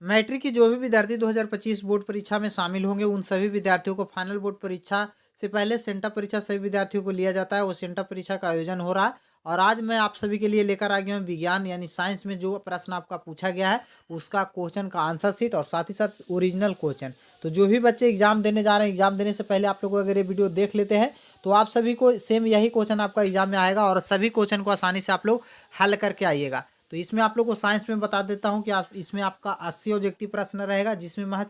Matric की जो भी विद्यार्थी 2025 बोर्ड परीक्षा में शामिल होंगे उन सभी विद्यार्थियों को फाइनल बोर्ड परीक्षा से पहले सेंटअप परीक्षा सभी विद्यार्थियों को लिया जाता है। वो सेंटअप परीक्षा का आयोजन हो रहा है और आज मैं आप सभी के लिए लेकर आ गया हूँ विज्ञान यानी साइंस में जो प्रश्न आपका पूछा गया है उसका क्वेश्चन का आंसर शीट और साथ ही साथ ओरिजिनल क्वेश्चन। तो जो भी बच्चे एग्जाम देने जा रहे हैं एग्जाम देने से पहले आप लोग अगर ये वीडियो देख लेते हैं तो आप सभी को सेम यही क्वेश्चन आपका एग्जाम में आएगा और सभी क्वेश्चन को आसानी से आप लोग हल करके आइएगा। तो इसमें आप लोग को साइंस में बता देता हूं कि इसमें आपका 80 ऑब्जेक्टिव प्रश्न रहेगा जिसमें महज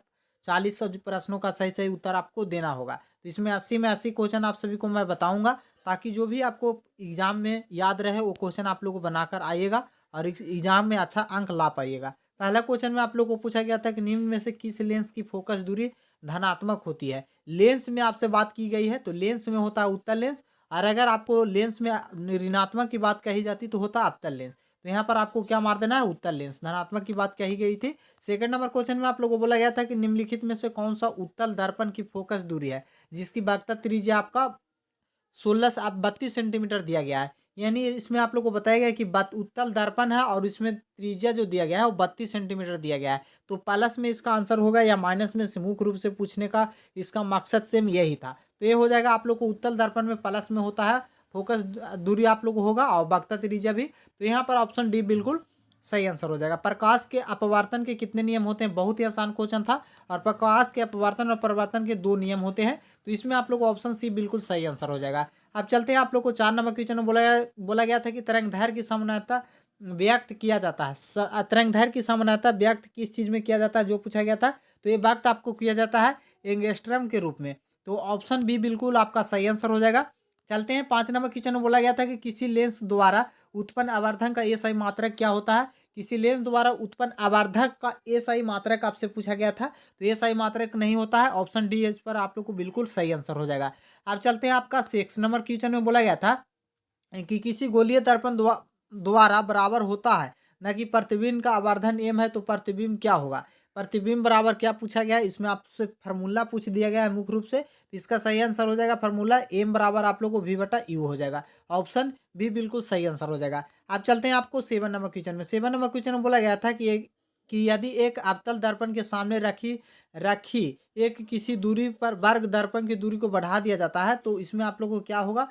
40 प्रश्नों का सही सही उत्तर आपको देना होगा। तो इसमें 80 में 80 क्वेश्चन आप सभी को मैं बताऊंगा ताकि जो भी आपको एग्जाम में याद रहे वो क्वेश्चन आप लोग को बनाकर आइएगा और एग्जाम में अच्छा अंक ला पाइएगा। पहला क्वेश्चन में आप लोग को पूछा गया था कि निम्न में से किस लेंस की फोकस दूरी धनात्मक होती है। लेंस में आपसे बात की गई है तो लेंस में होता है उत्तल लेंस और अगर आपको लेंस में ऋणात्मक की बात कही जाती तो होता है अवतल लेंस। तो यहाँ पर आपको क्या मार देना है उत्तल लेंस। धनात्मक की बात कही गई थी। सेकंड नंबर क्वेश्चन में आप लोगों को बोला गया था कि निम्नलिखित में से कौन सा उत्तल दर्पण की फोकस दूरी है जिसकी वक्रता त्रिज्या आपका 16 से आप 32 सेंटीमीटर दिया गया है। यानी इसमें आप लोग को बताया गया कि उत्तल दर्पण है और इसमें त्रिज्या जो दिया गया है वो 32 सेंटीमीटर दिया गया है। तो प्लस में इसका आंसर होगा या माइनस में से मुख्य रूप से पूछने का इसका मकसद सेम यही था। तो ये हो जाएगा आप लोग को उत्तल दर्पण में प्लस में होता है फोकस दूरी आप लोग को होगा और वक्रता त्रिज्या भी। तो यहाँ पर ऑप्शन डी बिल्कुल सही आंसर हो जाएगा। प्रकाश के अपवर्तन के कितने नियम होते हैं, बहुत ही आसान क्वेश्चन था और प्रकाश के अपवर्तन और परिवर्तन के 2 नियम होते हैं। तो इसमें आप लोग को ऑप्शन सी बिल्कुल सही आंसर हो जाएगा। अब चलते हैं आप लोग को 4 नंबर क्वेश्चन में बोला गया था कि तरंगदैर्घ्य की समानता व्यक्त किया जाता है। तरंगदैर्घ्य की समानता व्यक्त किस चीज में किया जाता है जो पूछा गया था। तो ये व्यक्त आपको किया जाता है एंगस्ट्रम के रूप में। तो ऑप्शन बी बिल्कुल आपका सही आंसर हो जाएगा। चलते हैं 5 नंबर क्वेश्चन में बोला गया था कि किसी लेंस द्वारा उत्पन्न आवर्धन का एसआई मात्रक क्या होता है। किसी लेंस द्वारा उत्पन्न आवर्धक का एसआई मात्रक आपसे पूछा गया था। तो एसआई मात्रक नहीं होता है। ऑप्शन डी इस पर आप लोग को बिल्कुल सही आंसर हो जाएगा। अब चलते हैं आपका 6 नंबर क्वेश्चन में बोला गया था कि किसी गोलीय दर्पण द्वारा बराबर होता है न कि प्रतिबिंब का आवर्धन एम है तो प्रतिबिंब क्या होगा। प्रतिबिंब बराबर क्या पूछा गया है, इसमें आपसे फार्मूला पूछ दिया गया है मुख्य रूप से। तो इसका सही आंसर हो जाएगा फार्मूला एम बराबर आप लोग को वी बटा यू हो जाएगा। ऑप्शन बी बिल्कुल सही आंसर हो जाएगा। अब चलते हैं आपको 7 नंबर क्वेश्चन में। 7 नंबर क्वेश्चन में बोला गया था कि यदि एक अवतल दर्पण के सामने रखी एक किसी दूरी पर वर्ग दर्पण की दूरी को बढ़ा दिया जाता है तो इसमें आप लोग को क्या होगा,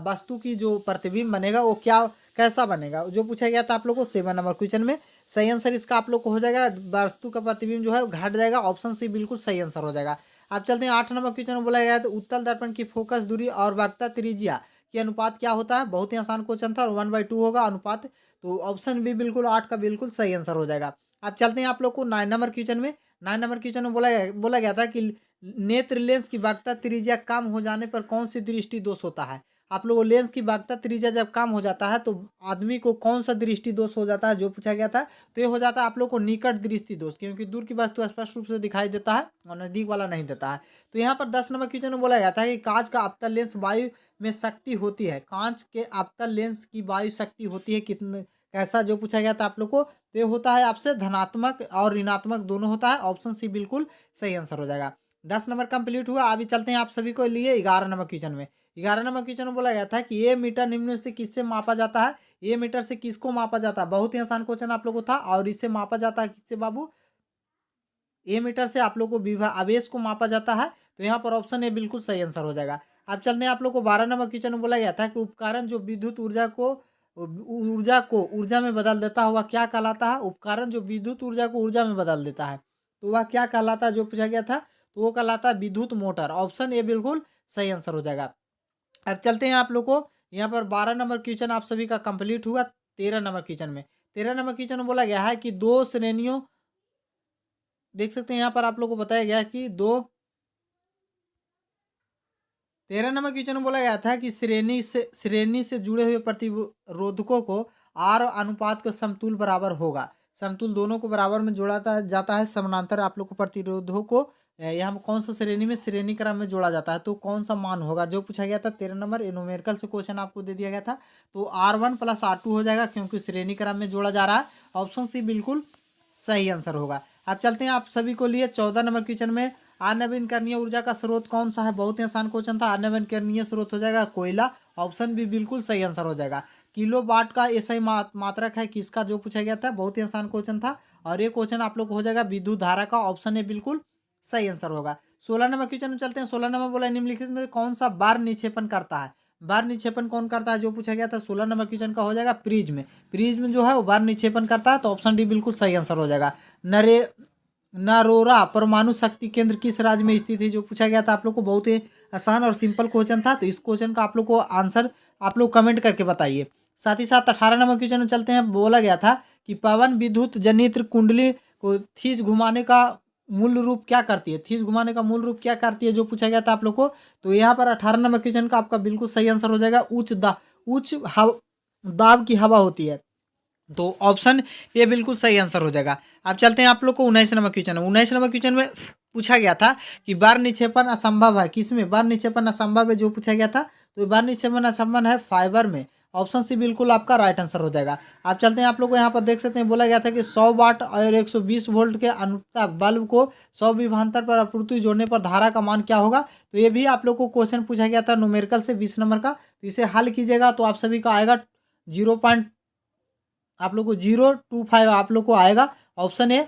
वस्तु की जो प्रतिबिंब बनेगा वो क्या कैसा बनेगा जो पूछा गया था आप लोग को 7 नंबर क्वेश्चन में। सही आंसर इसका आप लोग को हो जाएगा वस्तु का प्रतिबिंब जो है वो घट जाएगा। ऑप्शन सी बिल्कुल सही आंसर हो जाएगा। अब चलते हैं 8 नंबर क्वेश्चन में बोला गया है तो उत्तल दर्पण की फोकस दूरी और वक्रता त्रिज्या के अनुपात क्या होता है। बहुत ही आसान क्वेश्चन था, 1/2 होगा अनुपात। तो ऑप्शन बी बिल्कुल 8 का बिल्कुल सही आंसर हो जाएगा। अब चलते हैं आप लोग को 9 नंबर क्वेश्चन में। 9 नंबर क्वेश्चन में बोला गया था कि नेत्र लेंस की वक्रता त्रिज्या कम हो जाने पर कौन सी दृष्टि दोष होता है। आप लोगों लेंस की वक्रता त्रिज्या जब कम हो जाता है तो आदमी को कौन सा दृष्टि दोष हो जाता है जो पूछा गया था। तो ये हो जाता है आप लोग को निकट दृष्टि दोष, क्योंकि दूर की वस्तु स्पष्ट रूप से दिखाई देता है और नजदीक वाला नहीं देता है। तो यहाँ पर 10 नंबर क्वेश्चन में बोला गया था कि कांच का अवतल लेंस वायु में शक्ति होती है। कांच के अवतल लेंस की वायु शक्ति होती है कितने कैसा जो पूछा गया था आप लोग को। तो ये होता है आपसे धनात्मक और ऋणात्मक दोनों होता है। ऑप्शन सी बिल्कुल सही आंसर हो जाएगा। 10 नंबर कंप्लीट हुआ। अभी चलते हैं आप सभी को लिए 11 नंबर क्वेश्चन में। 11 नंबर क्वेश्चन में बोला गया था कि ए मीटर निम्न में से किससे मापा जाता है। ए मीटर से किसको मापा जाता है, बहुत ही आसान क्वेश्चन आप लोगों को था। और इससे मापा जाता है किससे बाबू, ए मीटर से आप लोग को विभव आवेश को मापा जाता है। तो यहाँ पर ऑप्शन ए बिल्कुल सही आंसर हो जाएगा। अब चलते हैं आप लोग को 12 नंबर क्वेश्चन में बोला गया था कि उपकरण जो विद्युत ऊर्जा को ऊर्जा में बदल देता है वह क्या कहलाता है। उपकरण जो विद्युत ऊर्जा को ऊर्जा में बदल देता है तो वह क्या कहलाता है जो पूछा गया था। तो वो कहलाता है विद्युत मोटर। ऑप्शन ए बिल्कुल सही आंसर हो जाएगा। अब चलते हैं आप लोग को यहाँ पर 12 नंबर क्वेश्चन आप सभी का कंप्लीट हुआ। 13 नंबर क्वेश्चन में 13 नंबर क्वेश्चन में बोला गया है कि दो श्रेणियों, देख सकते हैं यहाँ पर आप लोग को बताया गया है कि 13 नंबर क्वेश्चन में बोला गया था कि श्रेणी से जुड़े हुए प्रतिरोधकों को आर अनुपात का समतुल बराबर होगा। समतुल दोनों को बराबर में जोड़ा जाता है। समानांतर आप लोग को प्रतिरोधों को यहाँ कौन सा श्रेणी में श्रेणी क्रम में जोड़ा जाता है तो कौन सा मान होगा जो पूछा गया था। 13 नंबर न्यूमेरिकल से क्वेश्चन आपको दे दिया गया था। तो R1 + R2 हो जाएगा क्योंकि श्रेणी क्रम में जोड़ा जा रहा है। ऑप्शन सी बिल्कुल सही आंसर होगा। अब चलते हैं आप सभी को लिए 14 नंबर क्वेश्चन में। अनवीनकरणीय ऊर्जा का स्रोत कौन सा है, बहुत ही आसान क्वेश्चन था। अनवीनकरणीय स्रोत हो जाएगा कोयला। ऑप्शन बी बिल्कुल सही आंसर हो जाएगा। किलो वाट का एसआई मात्रक है किसका जो पूछा गया था, बहुत ही आसान क्वेश्चन था। और ये क्वेश्चन आप लोग को हो जाएगा विद्युत धारा का, ऑप्शन ए बिल्कुल सही आंसर होगा। 16 नंबर क्वेश्चन में चलते हैं। 16 नंबर बोला निम्नलिखित में कौन सा बार निक्षेपण करता है। बार निक्षेपण कौन करता है जो पूछा गया था। 16 नंबर क्वेश्चन का हो जाएगा प्रिज्म। प्रिज्म जो है वो बार निक्षेपण करता है, तो ऑप्शन डी बिल्कुल सही आंसर हो जाएगा। नरोरा परमाणु शक्ति केंद्र किस राज्य में स्थित है जो पूछा गया था आप लोग को। बहुत ही आसान और सिंपल क्वेश्चन था, तो इस क्वेश्चन का आप लोग को आंसर आप लोग कमेंट करके बताइए। साथ ही साथ 18 नंबर क्वेश्चन में चलते हैं। बोला गया था कि पवन विद्युत जनित्र कुंडली को खींच घुमाने का मूल रूप क्या करती है। खींच घुमाने का मूल रूप क्या करती है जो पूछा गया था आप लोग को। तो यहाँ पर 18 नंबर क्वेश्चन का आपका बिल्कुल सही आंसर हो जाएगा उच्च दाब की हवा होती है, तो ऑप्शन ये बिल्कुल सही आंसर हो जाएगा। अब चलते हैं आप लोग को 19 नंबर क्वेश्चन। 19 नंबर क्वेश्चन में पूछा गया था कि बार निक्षेपण असंभव है किसमें। बार निक्षेपण असंभव है जो पूछा गया था, तो बार निक्षेपण असंभव है फाइबर में, ऑप्शन सी बिल्कुल आपका राइट आंसर हो जाएगा। आप चलते हैं आप लोग को यहाँ पर देख सकते हैं। बोला गया था कि 100 वाट और 120 वोल्ट के अनुपात बल्ब को 100 विभवांतर पर आपूर्ति जोड़ने पर धारा का मान क्या होगा। तो ये भी आप लोग को क्वेश्चन पूछा गया था न्यूमेरिकल से 20 नंबर का। तो इसे हल कीजिएगा तो आप सभी का आएगा 0.25 आप लोग को आएगा। ऑप्शन ए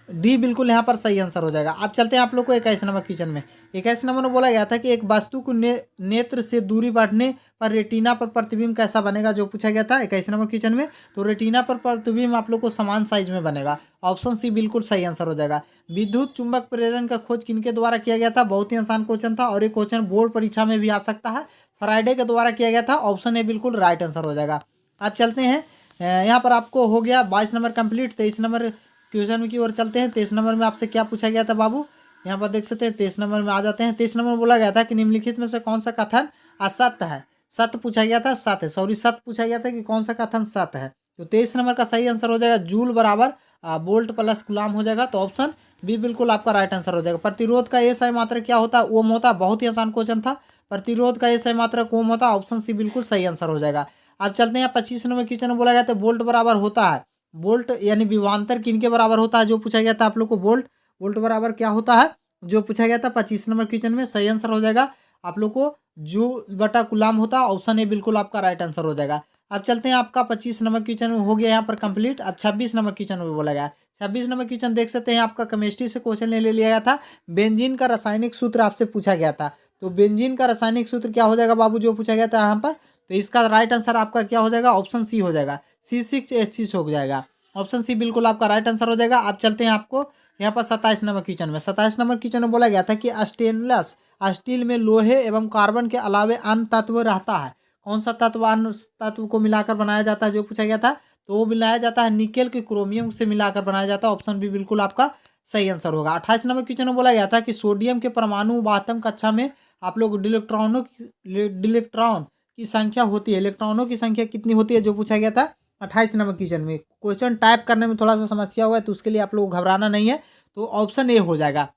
डी बिल्कुल यहाँ पर सही आंसर हो जाएगा। अब चलते हैं आप लोग को 21 नंबर क्वेश्चन में। 21 नंबर में बोला गया था कि एक वस्तु को नेत्र से दूरी बढ़ने पर रेटिना पर प्रतिबिंब कैसा बनेगा जो पूछा गया था 21 नंबर क्वेश्चन में। तो रेटिना पर प्रतिबिंब आप लोग को समान साइज में बनेगा, ऑप्शन सी बिल्कुल सही आंसर हो जाएगा। विद्युत चुंबक प्रेरण का खोज किनके द्वारा किया गया था। बहुत ही आसान क्वेश्चन था और ये क्वेश्चन बोर्ड परीक्षा में भी आ सकता है। फ्राइडे के द्वारा किया गया था, ऑप्शन ए बिल्कुल राइट आंसर हो जाएगा। अब चलते हैं यहाँ पर आपको हो गया 22 नंबर कंप्लीट। 23 नंबर क्वेश्चन की ओर चलते हैं। 23 नंबर में आपसे क्या पूछा गया था बाबू, यहाँ पर देख सकते हैं। 23 नंबर में आ जाते हैं। 23 नंबर में बोला गया था कि निम्नलिखित में से कौन सा कथन असत्य है। सत्य पूछा गया था, सत्य सत्य पूछा गया था कि कौन सा कथन सत्य है। तो 23 नंबर का सही आंसर हो जाएगा जूल बराबर वोल्ट प्लस गुलाम हो जाएगा, तो ऑप्शन बी बिल्कुल आपका राइट आंसर हो जाएगा। प्रतिरोध का एसआई मात्रा क्या होता है, ओम होता है। बहुत ही आसान क्वेश्चन था। प्रतिरोध का एसआई मात्रा ओम होता है, ऑप्शन सी बिल्कुल सही आंसर हो जाएगा। अब चलते हैं 25 नंबर क्वेश्चन में बोला गया था वोल्ट बराबर होता है। वोल्ट यानी विभवांतर किनके बराबर होता है जो पूछा गया था आप लोग को। वोल्ट बराबर क्या होता है जो पूछा गया था 25 नंबर क्वेश्चन में। सही आंसर हो जाएगा आप लोग को जो बटा कुलाम होता है, ऑप्शन ए बिल्कुल आपका राइट आंसर हो जाएगा। अब चलते हैं आपका 25 नंबर क्वेश्चन हो गया यहाँ पर कंप्लीट। अब 26 नंबर क्वेश्चन में बोला गया 26 नंबर क्वेश्चन देख सकते हैं। आपका केमिस्ट्री से क्वेश्चन ले लिया गया था। बेंजीन का रासायनिक सूत्र आपसे पूछा गया था। तो बेंजीन का रासायनिक सूत्र क्या हो जाएगा बाबू जो पूछा गया था यहाँ पर। तो इसका राइट आंसर आपका क्या हो जाएगा, ऑप्शन सी हो जाएगा। C6H6 हो जाएगा, ऑप्शन सी बिल्कुल आपका राइट आंसर हो जाएगा। आप चलते हैं आपको यहाँ पर 27 नंबर क्वेश्चन में। 27 नंबर क्वेश्चन में बोला गया था कि स्टेनलेस स्टील में लोहे एवं कार्बन के अलावे अन्य तत्व रहता है। कौन सा तत्व अन्य तत्व को मिलाकर बनाया जाता है जो पूछा गया था। तो वो मिलाया जाता है निकेल के क्रोमियम से मिलाकर बनाया जाता है, ऑप्शन बी बिल्कुल आपका सही आंसर होगा। 28 नंबर क्वेश्चन में बोला गया था कि सोडियम के परमाणु वातम कक्षा में आप लोग इलेक्ट्रॉन की संख्या होती है। इलेक्ट्रॉनों की संख्या कितनी होती है जो पूछा गया था 28 नंबर क्वेश्चन में। क्वेश्चन टाइप करने में थोड़ा सा समस्या हुआ है, तो उसके लिए आप लोग घबराना नहीं है, तो ऑप्शन ए हो जाएगा।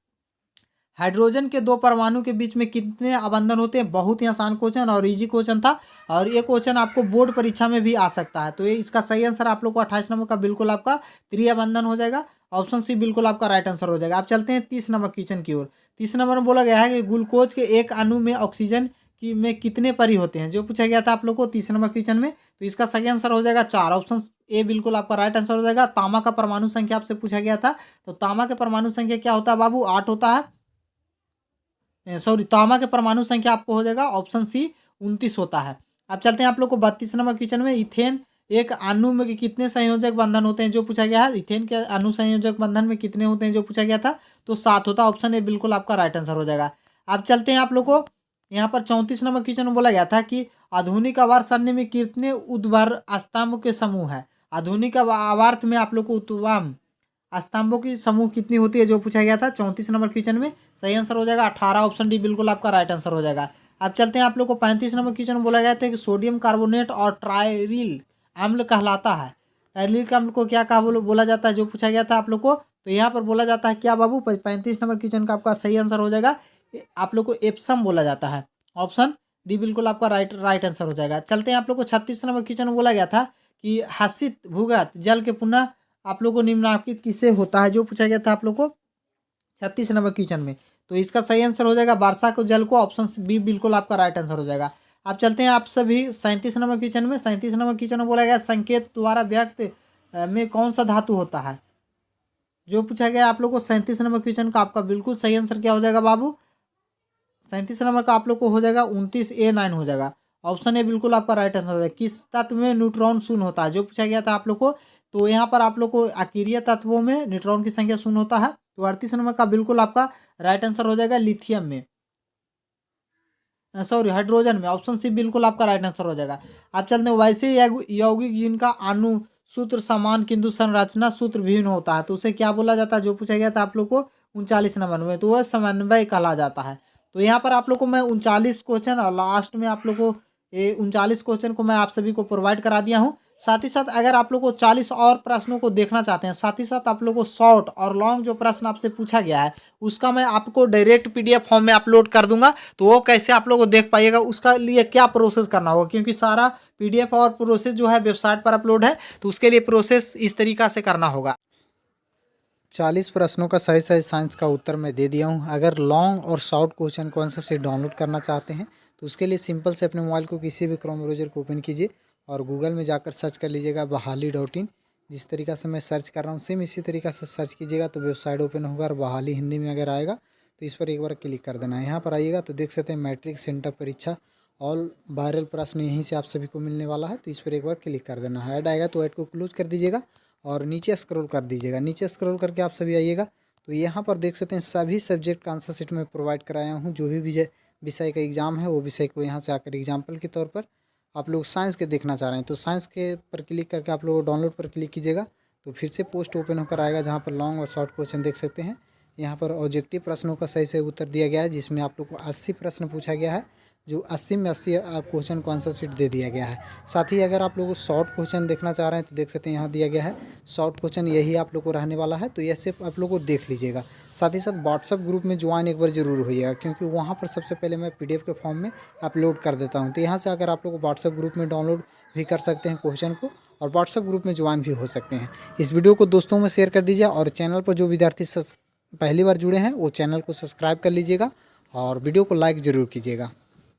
हाइड्रोजन के दो परमाणु के बीच में कितने आबंधन होते हैं। बहुत ही आसान क्वेश्चन और इजी क्वेश्चन था, और ये क्वेश्चन आपको बोर्ड परीक्षा में भी आ सकता है। तो ये इसका सही आंसर आप लोग को 28 नंबर का बिल्कुल आपका त्रिआबंधन हो जाएगा, ऑप्शन सी बिल्कुल आपका राइट आंसर हो जाएगा। आप चलते हैं 30 नंबर क्वेश्चन की ओर। 30 नंबर में बोला गया है कि ग्लूकोज के एक अणु में ऑक्सीजन की में कितने परी होते हैं जो पूछा गया था आप लोग को 30 नंबर क्वेश्चन में। तो इसका सही आंसर हो जाएगा 4, ऑप्शन ए बिल्कुल आपका राइट आंसर हो जाएगा। तांबा का परमाणु संख्या आपसे पूछा गया था। तो तांबा के परमाणु संख्या क्या होता है बाबू, 8 होता है। तांबा के परमाणु संख्या आपको हो जाएगा ऑप्शन सी 29 होता है। अब चलते हैं आप लोग को 32 नंबर क्वेश्चन में। इथेन एक अणु में कितने संयोजक बंधन होते हैं जो पूछा गया है। इथेन के अणु संयोजक बंधन में कितने होते हैं जो पूछा गया था, तो 7 होता है, ऑप्शन ए बिल्कुल आपका राइट आंसर हो जाएगा। अब चलते हैं आप लोग को यहाँ पर 34 नंबर क्वेश्चन में बोला गया था कि आधुनिक आवर्त सारणी में कितने ऊर्ध्वाधर स्तंभ के समूह है। आधुनिक आवर्त में आप लोग को ऊर्ध्वाधर स्तंभों की समूह कितनी होती है जो पूछा गया था 34 नंबर क्वेश्चन में। सही आंसर हो जाएगा 18, ऑप्शन डी बिल्कुल आपका राइट आंसर हो जाएगा। अब चलते हैं आप लोग को 35 नंबर क्वेश्चन में बोला गया था कि सोडियम कार्बोनेट और ट्राइरिल अम्ल कहलाता है। ट्राइरिल अम्ल को क्या कहा बोला जाता है जो पूछा गया था आप लोग को। तो यहाँ पर बोला जाता है क्या बाबू, 35 नंबर क्वेश्चन का आपका सही आंसर हो जाएगा आप लोग को एप्सम बोला जाता है, ऑप्शन डी बिल्कुल आपका राइट आंसर हो जाएगा। चलते हैं आप लोग को 36 नंबर क्वेश्चन में बोला गया था कि हसित भूगत जल के पुनः आप लोग को निम्नलिखित किससे होता है जो पूछा गया था आप लोग को 36 नंबर क्वेश्चन में। तो इसका सही आंसर हो जाएगा वर्षा को जल को, ऑप्शन बी बिल्कुल आपका राइट आंसर हो जाएगा। अब चलते हैं आप सभी 37 नंबर क्वेश्चन में। 37 नंबर क्वेश्चन में बोला गया संकेत द्वारा व्यक्त में कौन सा धातु होता है। जो पूछा गया आप लोग को 37 नंबर क्वेश्चन का आपका बिल्कुल सही आंसर क्या हो जाएगा बाबू? 37 नंबर का आप लोग को हो जाएगा 29A9 हो जाएगा। ऑप्शन ए बिल्कुल आपका राइट आंसर हो जाएगा। किस तत्व में न्यूट्रॉन शून्य होता है? जो पूछा गया था आप लोग को, तो यहाँ पर आप लोग को अकीरीय तत्वों में न्यूट्रॉन की संख्या शून्य होता है। तो 38 नंबर का बिल्कुल आपका राइट आंसर हो जाएगा लिथियम में, सॉरी हाइड्रोजन में। ऑप्शन सी बिल्कुल आपका राइट आंसर हो जाएगा। आप चलते हैं वैसे यौगिक जिनका अणु सूत्र समान किंतु संरचना सूत्र भिन्न होता है, तो उसे क्या बोला जाता है? जो पूछा गया था आप लोग को 39 नंबर में, तो वह समन्वय कहा जाता है। तो यहाँ पर आप लोग को मैं 39 क्वेश्चन और लास्ट में आप लोग को ये 39 क्वेश्चन को मैं आप सभी को प्रोवाइड करा दिया हूँ। साथ ही साथ अगर आप लोग को 40 और प्रश्नों को देखना चाहते हैं, साथ ही साथ आप लोग को शॉर्ट और लॉन्ग जो प्रश्न आपसे पूछा गया है उसका मैं आपको डायरेक्ट PDF फॉर्म में अपलोड कर दूंगा। तो वो कैसे आप लोग को देख पाइएगा, उसका लिए क्या प्रोसेस करना होगा, क्योंकि सारा PDF और प्रोसेस जो है वेबसाइट पर अपलोड है, तो उसके लिए प्रोसेस इस तरीका से करना होगा। 40 प्रश्नों का सही सही साइंस का उत्तर मैं दे दिया हूँ। अगर लॉन्ग और शॉर्ट क्वेश्चन कौन सा से डाउनलोड करना चाहते हैं तो उसके लिए सिंपल से अपने मोबाइल को किसी भी क्रोम ब्राउज़र को ओपन कीजिए और गूगल में जाकर सर्च कर लीजिएगा बहाली.in। जिस तरीका से मैं सर्च कर रहा हूँ सेम इसी तरीका से सर्च कीजिएगा तो वेबसाइट ओपन होगा और बहाली हिंदी में अगर आएगा तो इस पर एक बार क्लिक कर देना है। यहाँ पर आइएगा तो देख सकते हैं मैट्रिक सेंटर परीक्षा ऑल वायरल प्रश्न यहीं से आप सभी को मिलने वाला है, तो इस पर एक बार क्लिक कर देना है। ऐड आएगा तो ऐड को क्लोज कर दीजिएगा और नीचे स्क्रॉल कर दीजिएगा। नीचे स्क्रॉल करके आप सभी आइएगा तो यहाँ पर देख सकते हैं सभी सब्जेक्ट का आंसर शीट में प्रोवाइड कराया हूँ। जो भी विषय का एग्जाम है वो विषय को यहाँ से आकर एग्जाम्पल के तौर पर आप लोग साइंस के देखना चाह रहे हैं तो साइंस के पर क्लिक करके आप लोग डाउनलोड पर क्लिक कीजिएगा तो फिर से पोस्ट ओपन होकर आएगा जहाँ पर लॉन्ग और शॉर्ट क्वेश्चन देख सकते हैं। यहाँ पर ऑब्जेक्टिव प्रश्नों का सही से उत्तर दिया गया है जिसमें आप लोग को 80 प्रश्न पूछा गया है, जो 80 में 80 क्वेश्चन को आंसर शीट दे दिया गया है। साथ ही अगर आप लोग शॉर्ट क्वेश्चन देखना चाह रहे हैं तो देख सकते हैं यहाँ दिया गया है शॉर्ट क्वेश्चन, यही आप लोग को रहने वाला है, तो यह सिर्फ आप लोग को देख लीजिएगा। साथ ही साथ व्हाट्सअप ग्रुप में ज्वाइन एक बार जरूर होइएगा क्योंकि वहाँ पर सबसे पहले मैं PDF के फॉर्म में अपलोड कर देता हूँ। तो यहाँ से अगर आप लोग व्हाट्सअप ग्रुप में डाउनलोड भी कर सकते हैं क्वेश्चन को और व्हाट्सअप ग्रुप में ज्वाइन भी हो सकते हैं। इस वीडियो को दोस्तों में शेयर कर दीजिए और चैनल पर जो विद्यार्थी पहली बार जुड़े हैं वो चैनल को सब्सक्राइब कर लीजिएगा और वीडियो को लाइक ज़रूर कीजिएगा।